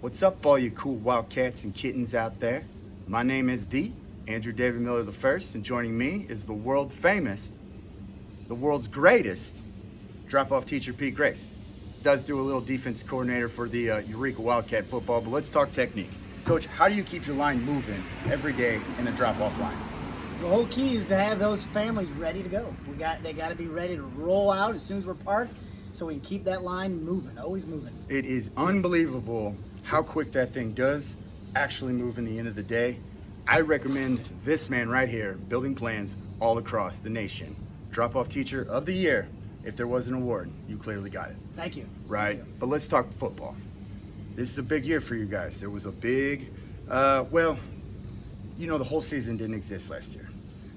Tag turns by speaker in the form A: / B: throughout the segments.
A: What's up, all you cool Wildcats and kittens out there? My name is the Andrew David Miller I, and joining me is the world famous, the world's greatest drop-off teacher, Pete Grace. Does do a little defense coordinator for the Eureka Wildcat football, but let's talk technique. Coach, how do you keep your line moving every day in the drop-off line?
B: The whole key is to have those families ready to go. They got to be ready to roll out as soon as we're parked, so we can keep that line moving, always moving.
A: It is unbelievable how quick that thing does actually move in the end of the day. I recommend this man right here, building plans all across the nation. Drop-off teacher of the year. If there was an award, you clearly got it.
B: Thank you.
A: Right?
B: Thank you.
A: But let's talk football. This is a big year for you guys. There was a big, the whole season didn't exist last year.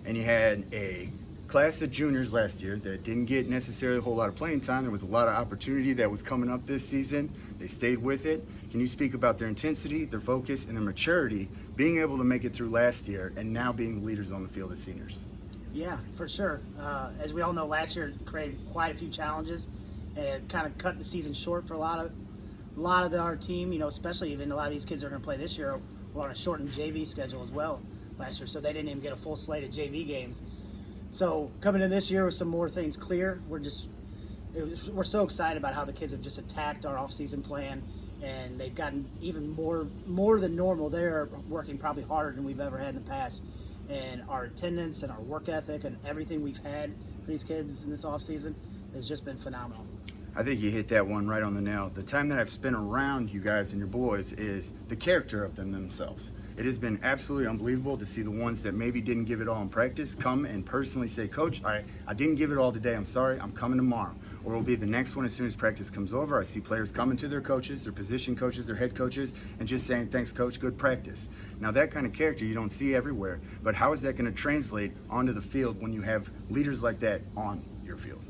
A: And you had a class of juniors last year that didn't get necessarily a whole lot of playing time. There was a lot of opportunity that was coming up this season. They stayed with it. Can you speak about their intensity, their focus, and their maturity, being able to make it through last year and now being leaders on the field as seniors?
B: Yeah, for sure. As we all know, last year created quite a few challenges, and it kind of cut the season short for a lot of our team. Especially even a lot of these kids that are going to play this year were on a shortened JV schedule as well last year, so they didn't even get a full slate of JV games. So coming in this year with some more things clear, we're so excited about how the kids have just attacked our off-season plan, and they've gotten even more than normal. They're working probably harder than we've ever had in the past. And our attendance and our work ethic and everything we've had for these kids in this off-season has just been phenomenal.
A: I think you hit that one right on the nail. The time that I've spent around you guys and your boys is the character of them themselves. It has been absolutely unbelievable to see the ones that maybe didn't give it all in practice come and personally say, Coach, I didn't give it all today. I'm sorry. I'm coming tomorrow. Or it'll be the next one as soon as practice comes over. I see players coming to their coaches, their position coaches, their head coaches, and just saying, thanks, Coach, good practice. Now, that kind of character you don't see everywhere, but how is that going to translate onto the field when you have leaders like that on your field?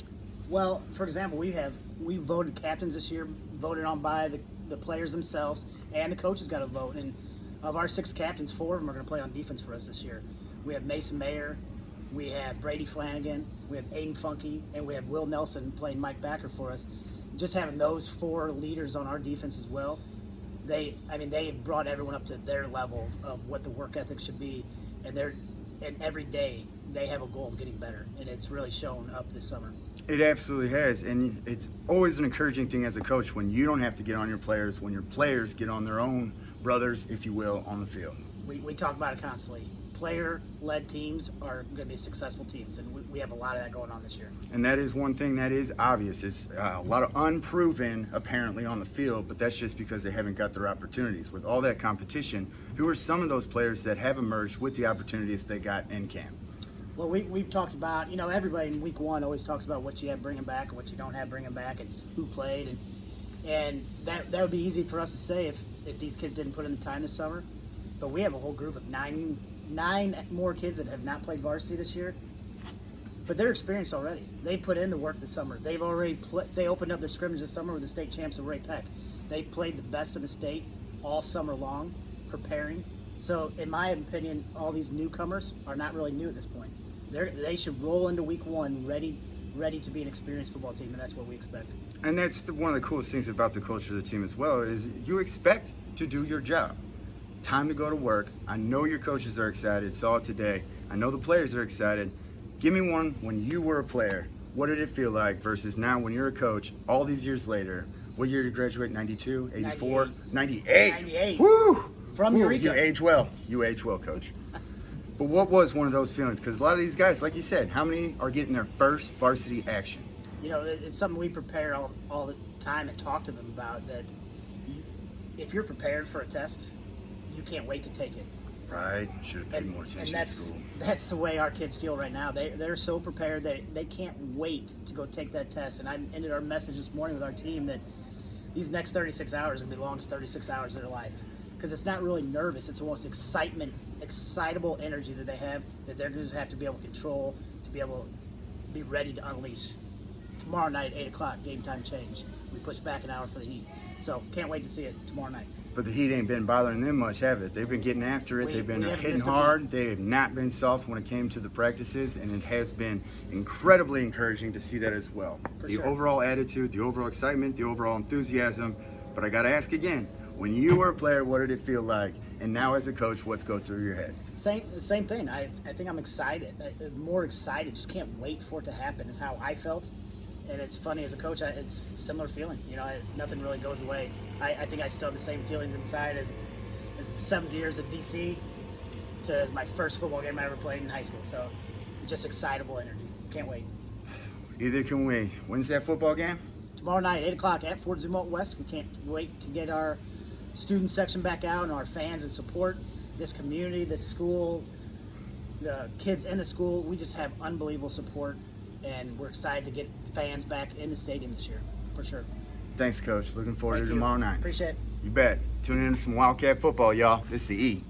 B: Well, for example, we voted captains this year, voted on by the players themselves, and the coaches got a vote. And of our 6 captains, 4 of them are going to play on defense for us this year. We have Mason Mayer, we have Brady Flanagan, we have Aiden Funky, and we have Will Nelson playing Mike Backer for us. Just having those 4 leaders on our defense as well, they have brought everyone up to their level of what the work ethic should be, and every day they have a goal of getting better, and it's really shown up this summer.
A: It absolutely has, and it's always an encouraging thing as a coach when you don't have to get on your players, when your players get on their own brothers, if you will, on the field.
B: We talk about it constantly. Player-led teams are going to be successful teams, and we have a lot of that going on this year.
A: And that is one thing that is obvious. It's a lot of unproven, apparently, on the field, but that's just because they haven't got their opportunities. With all that competition, who are some of those players that have emerged with the opportunities they got in camp?
B: Well, we've talked about, everybody in week 1 always talks about what you have bringing back and what you don't have bringing back and who played. And that would be easy for us to say if these kids didn't put in the time this summer. But we have a whole group of nine more kids that have not played varsity this year. But they're experienced already. They put in the work this summer. They've already they opened up their scrimmage this summer with the state champs of Ray Peck. They've played the best in the state all summer long, preparing. So in my opinion, all these newcomers are not really new at this point. They should roll into week 1 ready to be an experienced football team, and that's what we expect. And that's
A: one of the coolest things about the culture of the team as well, is you expect to do your job. Time to go to work. I know your coaches are excited. Saw it today. I know the players are excited. Give me one when you were a player. What did it feel like versus now when you're a coach all these years later? What year did you graduate? 92, 84? 98.
B: 98.
A: Woo!
B: From Eureka.
A: You age well. You age well, Coach. But what was one of those feelings? Because a lot of these guys, like you said, how many are getting their first varsity action?
B: It's something we prepare all the time and talk to them about, that if you're prepared for a test, you can't wait to take it.
A: Right. Should have paid more attention in school.
B: That's the way our kids feel right now. They're so prepared that they can't wait to go take that test. And I ended our message this morning with our team that these next 36 hours are going to be the longest 36 hours of their life. Because it's not really nervous. It's almost excitable energy that they have, that they're going to have to be able to control, to be able to be ready to unleash. Tomorrow night, 8 o'clock, game time change. We push back an hour for the heat. So can't wait to see it tomorrow night.
A: But the heat ain't been bothering them much, have it? They've been getting after it. They've been hitting hard. They have not been soft when it came to the practices, and it has been incredibly encouraging to see that as well. The overall attitude, the overall excitement, the overall enthusiasm. But I got to ask again, When you were a player, what did it feel like? And now as a coach, what's go through your head?
B: Same thing. I think I'm excited, more excited. Just can't wait for it to happen. Is how I felt. And it's funny, as a coach, it's a similar feeling. You know, nothing really goes away. I think I still have the same feelings inside as 7 years at DC to my first football game I ever played in high school. So just excitable energy. Can't wait.
A: Either can we. When's that football game?
B: Tomorrow night, 8 o'clock at Fort Zumwalt West. We can't wait to get our student section back out and our fans and support this community, this school, the kids in the school. We just have unbelievable support, and we're excited to get fans back in the stadium this year, for sure.
A: Thanks, Coach. Looking forward
B: Thank
A: to
B: you.
A: tomorrow night.
B: Appreciate it.
A: You bet. Tune in to some Wildcat football, y'all. This is the E.